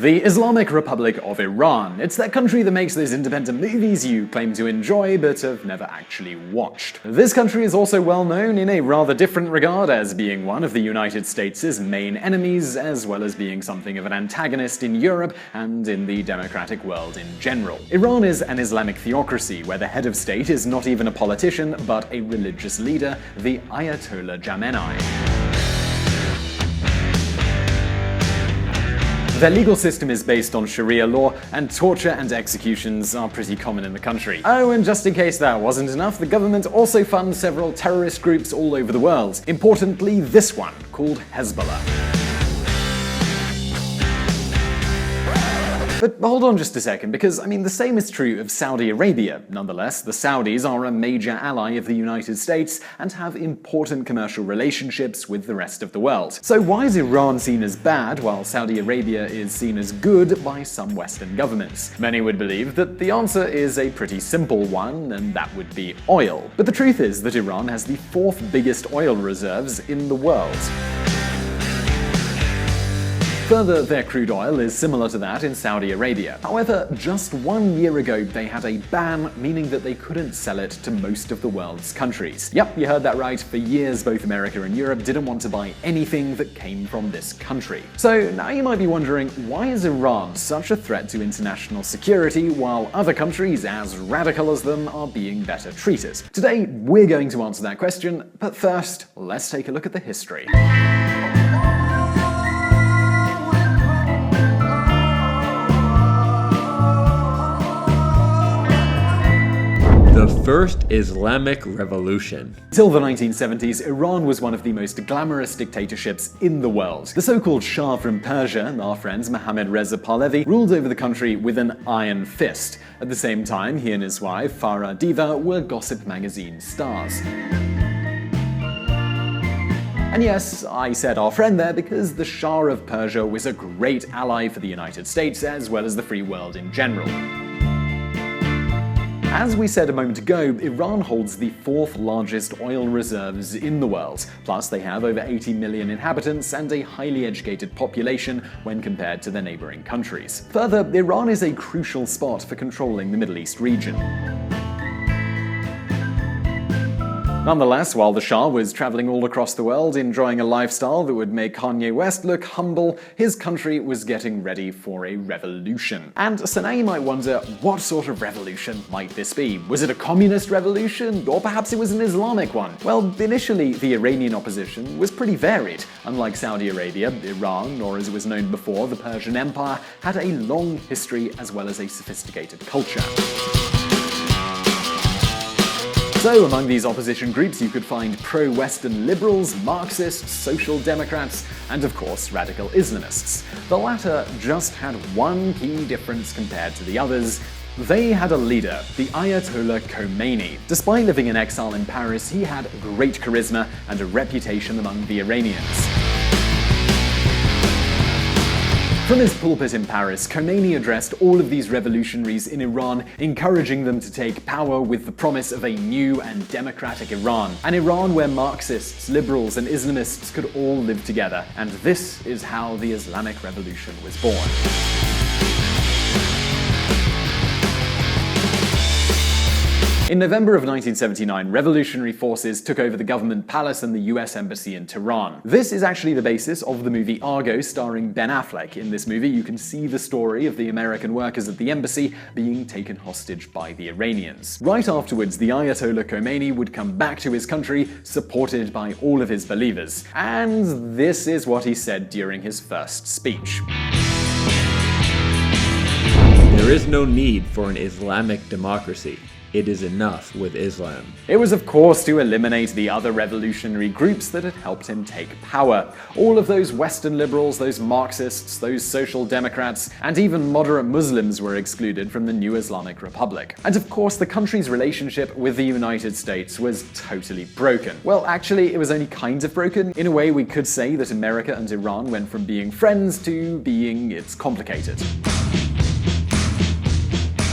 The Islamic Republic of Iran. It's that country that makes those independent movies you claim to enjoy but have never actually watched. This country is also well known in a rather different regard as being one of the United States' main enemies, as well as being something of an antagonist in Europe and in the democratic world in general. Iran is an Islamic theocracy where the head of state is not even a politician but a religious leader, the Ayatollah Khamenei. Their legal system is based on sharia law, and torture and executions are pretty common in the country. Oh, and just in case that wasn't enough, the government also funds several terrorist groups all over the world. Importantly, this one, called Hizbollah. But hold on just a second, because, the same is true of Saudi Arabia. Nonetheless, the Saudis are a major ally of the United States and have important commercial relationships with the rest of the world. So why is Iran seen as bad while Saudi Arabia is seen as good by some Western governments? Many would believe that the answer is a pretty simple one, and that would be oil. But the truth is that Iran has the fourth biggest oil reserves in the world. Further, their crude oil is similar to that in Saudi Arabia. However, just 1 year ago they had a ban, meaning that they couldn't sell it to most of the world's countries. Yep, you heard that right. For years, both America and Europe didn't want to buy anything that came from this country. So now you might be wondering, why is Iran such a threat to international security while other countries as radical as them are being better treated? Today, we're going to answer that question, but first, let's take a look at the history. The First Islamic Revolution. Till the 1970s, Iran was one of the most glamorous dictatorships in the world. The so-called Shah from Persia, our friend Mohammad Pahlavi, ruled over the country with an iron fist. At the same time, he and his wife, Farah Diva, were Gossip magazine stars. And yes, I said our friend there because the Shah of Persia was a great ally for the United States as well as the free world in general. As we said a moment ago, Iran holds the fourth largest oil reserves in the world. Plus, they have over 80 million inhabitants and a highly educated population when compared to their neighboring countries. Further, Iran is a crucial spot for controlling the Middle East region. Nonetheless, while the Shah was traveling all across the world enjoying a lifestyle that would make Kanye West look humble, his country was getting ready for a revolution. And so now you might wonder, what sort of revolution might this be? Was it a communist revolution? Or perhaps it was an Islamic one? Well, initially, the Iranian opposition was pretty varied. Unlike Saudi Arabia, Iran, or as it was known before, the Persian Empire, had a long history as well as a sophisticated culture. So, among these opposition groups, you could find pro-Western liberals, Marxists, social democrats, and of course, radical Islamists. The latter just had one key difference compared to the others. They had a leader, the Ayatollah Khamenei. Despite living in exile in Paris, he had great charisma and a reputation among the Iranians. From his pulpit in Paris, Khomeini addressed all of these revolutionaries in Iran, encouraging them to take power with the promise of a new and democratic Iran. An Iran where Marxists, liberals, and Islamists could all live together. And this is how the Islamic Revolution was born. In November of 1979, revolutionary forces took over the government palace and the US Embassy in Tehran. This is actually the basis of the movie Argo starring Ben Affleck. In this movie, you can see the story of the American workers at the embassy being taken hostage by the Iranians. Right afterwards, the Ayatollah Khomeini would come back to his country, supported by all of his believers. And this is what he said during his first speech. There is no need for an Islamic democracy. It is enough with Islam. It was, of course, to eliminate the other revolutionary groups that had helped him take power. All of those Western liberals, those Marxists, those social democrats, and even moderate Muslims were excluded from the new Islamic Republic. And of course, the country's relationship with the United States was totally broken. Well, actually, it was only kind of broken. In a way, we could say that America and Iran went from being friends to being it's complicated.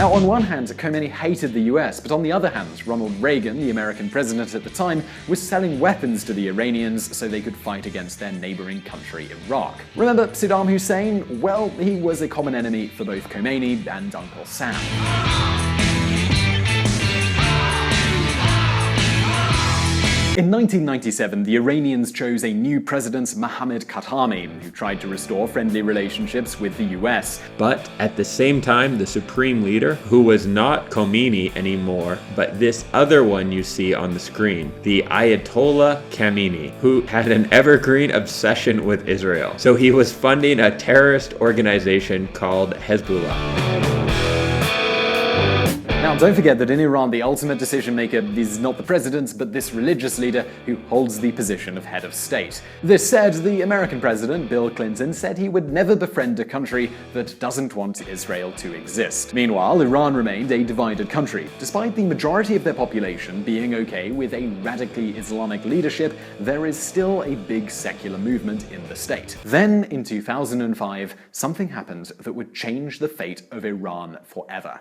Now, on one hand, Khomeini hated the US, but on the other hand, Ronald Reagan, the American president at the time, was selling weapons to the Iranians so they could fight against their neighboring country, Iraq. Remember Saddam Hussein? Well, he was a common enemy for both Khomeini and Uncle Sam. In 1997, the Iranians chose a new president, Mohammad Khatami, who tried to restore friendly relationships with the US. But at the same time, the supreme leader, who was not Khomeini anymore, but this other one you see on the screen, the Ayatollah Khamenei, who had an evergreen obsession with Israel. So he was funding a terrorist organization called Hizbollah. Now, don't forget that in Iran, the ultimate decision maker is not the president, but this religious leader who holds the position of head of state. This said, the American president, Bill Clinton, said he would never befriend a country that doesn't want Israel to exist. Meanwhile, Iran remained a divided country. Despite the majority of their population being okay with a radically Islamic leadership, there is still a big secular movement in the state. Then, in 2005, something happened that would change the fate of Iran forever.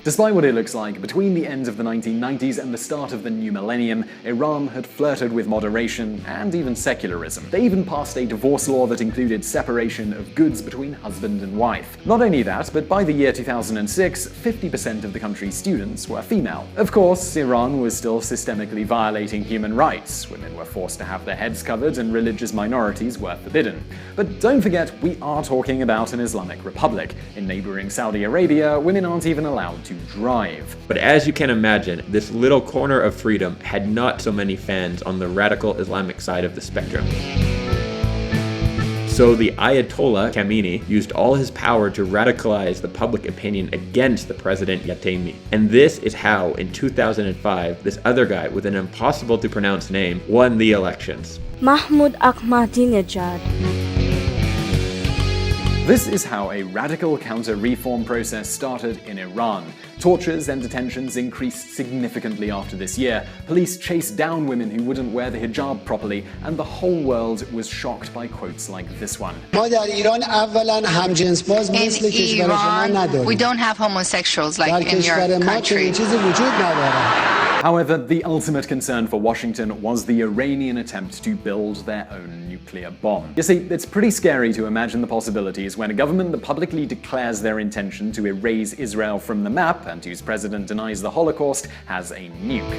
Despite what it looks like, between the end of the 1990s and the start of the new millennium, Iran had flirted with moderation and even secularism. They even passed a divorce law that included separation of goods between husband and wife. Not only that, but by the year 2006, 50% of the country's students were female. Of course, Iran was still systemically violating human rights. Women were forced to have their heads covered and religious minorities were forbidden. But don't forget, we are talking about an Islamic republic. In neighboring Saudi Arabia, women aren't even allowed to drive. But as you can imagine, this little corner of freedom had not so many fans on the radical Islamic side of the spectrum. So the Ayatollah Khamenei used all his power to radicalize the public opinion against the president Khatami. And this is how, in 2005, this other guy with an impossible to pronounce name won the elections. Mahmoud Ahmadinejad. This is how a radical counter-reform process started in Iran. Tortures and detentions increased significantly after this year. Police chased down women who wouldn't wear the hijab properly, and the whole world was shocked by quotes like this one. In Iran, we don't have homosexuals like in your country. However, the ultimate concern for Washington was the Iranian attempt to build their own nuclear bomb. You see, it's pretty scary to imagine the possibilities when a government that publicly declares their intention to erase Israel from the map and whose president denies the Holocaust has a nuke.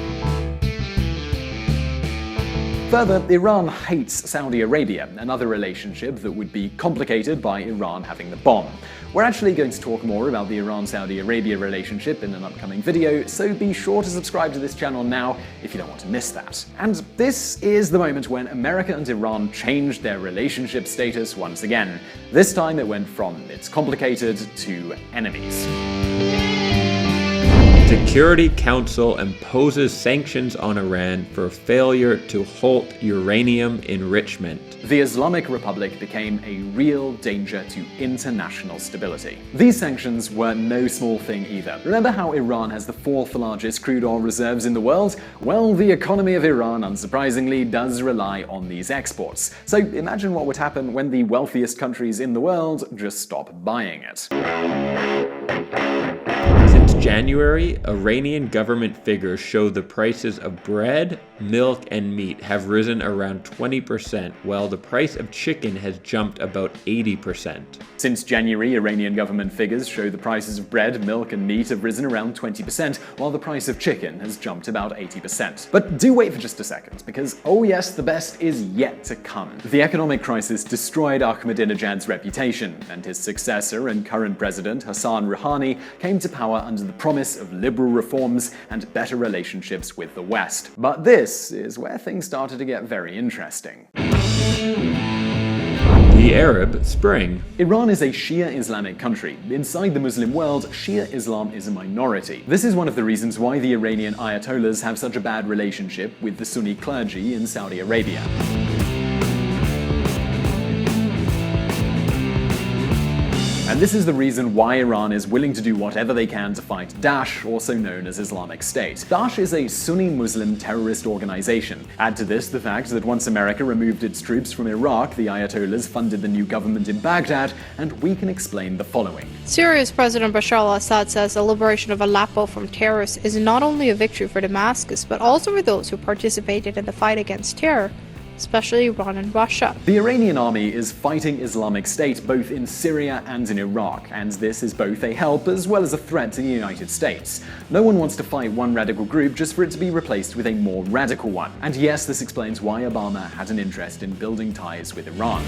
Further, Iran hates Saudi Arabia, another relationship that would be complicated by Iran having the bomb. We're actually going to talk more about the Iran-Saudi Arabia relationship in an upcoming video, so be sure to subscribe to this channel now if you don't want to miss that. And this is the moment when America and Iran changed their relationship status once again. This time it went from it's complicated to enemies. Security Council imposes sanctions on Iran for failure to halt uranium enrichment. The Islamic Republic became a real danger to international stability. These sanctions were no small thing either. Remember how Iran has the 4th largest crude oil reserves in the world? Well, the economy of Iran, unsurprisingly, does rely on these exports. So imagine what would happen when the wealthiest countries in the world just stop buying it. Since January, Iranian government figures show the prices of bread, milk, and meat have risen around 20%, while the price of chicken has jumped about 80%. Since January, Iranian government figures show the prices of bread, milk, and meat have risen around 20%, while the price of chicken has jumped about 80%. But do wait for just a second, because oh yes, the best is yet to come. The economic crisis destroyed Ahmadinejad's reputation, and his successor and current president, Hassan Rouhani, came to power under the promise of liberal reforms and better relationships with the West. But this is where things started to get very interesting. The Arab Spring. Iran is a Shia Islamic country. Inside the Muslim world, Shia Islam is a minority. This is one of the reasons why the Iranian Ayatollahs have such a bad relationship with the Sunni clergy in Saudi Arabia. And this is the reason why Iran is willing to do whatever they can to fight Daesh, also known as Islamic State. Daesh is a Sunni Muslim terrorist organization. Add to this the fact that once America removed its troops from Iraq, the Ayatollahs funded the new government in Baghdad, and we can explain the following. Syria's President Bashar al-Assad says the liberation of Aleppo from terrorists is not only a victory for Damascus, but also for those who participated in the fight against terror, especially Iran and Russia. The Iranian army is fighting Islamic State both in Syria and in Iraq, and this is both a help as well as a threat to the United States. No one wants to fight one radical group just for it to be replaced with a more radical one. And yes, this explains why Obama had an interest in building ties with Iran.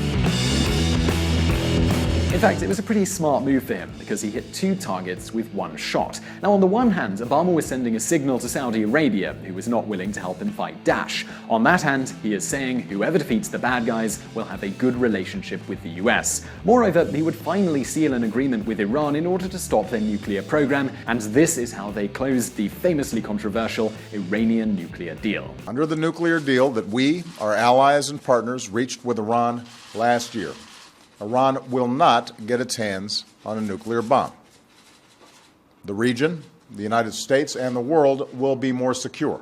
In fact, it was a pretty smart move for him, because he hit 2 targets with 1 shot. Now, on the one hand, Obama was sending a signal to Saudi Arabia, who was not willing to help him fight Daesh. On that hand, he is saying whoever defeats the bad guys will have a good relationship with the US. Moreover, he would finally seal an agreement with Iran in order to stop their nuclear program, and this is how they closed the famously controversial Iranian nuclear deal. Under the nuclear deal that we, our allies and partners, reached with Iran last year, Iran will not get its hands on a nuclear bomb. The region, the United States, and the world will be more secure.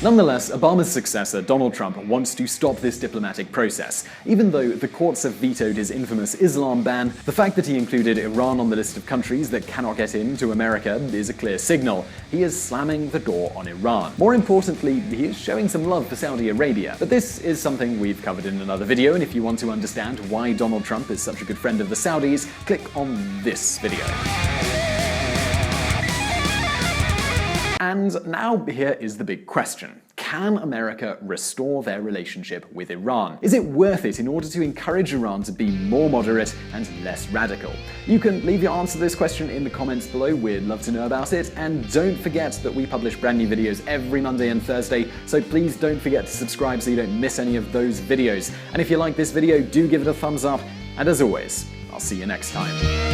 Nonetheless, Obama's successor, Donald Trump, wants to stop this diplomatic process. Even though the courts have vetoed his infamous Islam ban, the fact that he included Iran on the list of countries that cannot get into America is a clear signal. He is slamming the door on Iran. More importantly, he is showing some love for Saudi Arabia. But this is something we've covered in another video, and if you want to understand why Donald Trump is such a good friend of the Saudis, click on this video. And now here is the big question. Can America restore their relationship with Iran? Is it worth it in order to encourage Iran to be more moderate and less radical? You can leave your answer to this question in the comments below. We'd love to know about it. And don't forget that we publish brand new videos every Monday and Thursday, so please don't forget to subscribe so you don't miss any of those videos. And if you like this video, do give it a thumbs up. And as always, I'll see you next time.